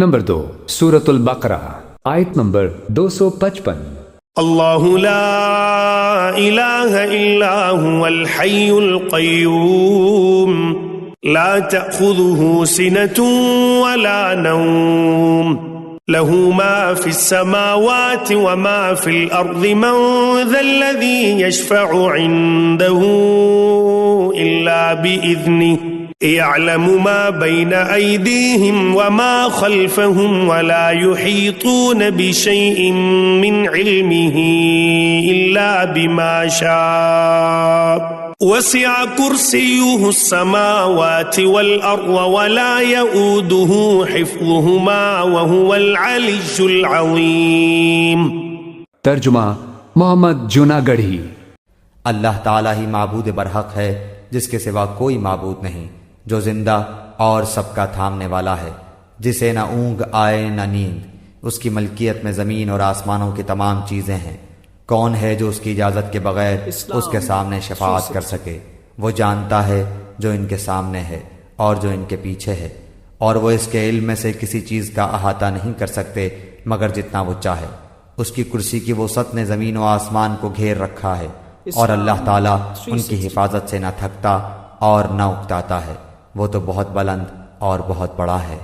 Number 2 سورۃ البقرہ آیت number 255۔ اللہ لا الہ الا هو الحی القیوم لا تأخذه سنة ولا نوم له ما في السماوات وما في الأرض من ذا الذي يشفع عنده إلا بإذنه يعلم ما بين أيديهم وما خلفهم ولا يحيطون بشيء من علمه إلا بما شاء وسع كرسيه السماوات والأرض ولا يؤوده حفظهما وهو العلي العظيم۔ ترجمہ محمد جوناگڑھی۔ اللہ تعالیٰ ہی معبود برحق ہے جس کے سوا کوئی معبود نہیں، جو زندہ اور سب کا تھامنے والا ہے، جسے نہ اونگ آئے نہ نیند، اس کی ملکیت میں زمین اور آسمانوں کی تمام چیزیں ہیں۔ کون ہے جو اس کی اجازت کے بغیر اس کے سامنے شفاعت کر سکے؟ وہ جانتا ہے جو ان کے سامنے ہے اور جو ان کے پیچھے ہے، اور وہ اس کے علم میں سے کسی چیز کا احاطہ نہیں کر سکتے مگر جتنا وہ چاہے۔ اس کی کرسی کی وسعت نے زمین و آسمان کو گھیر رکھا ہے، اور اللہ تعالیٰ ان کی حفاظت سے نہ تھکتا اور نہ اکتاتا ہے۔ وہ تو بہت بلند اور بہت بڑا ہے۔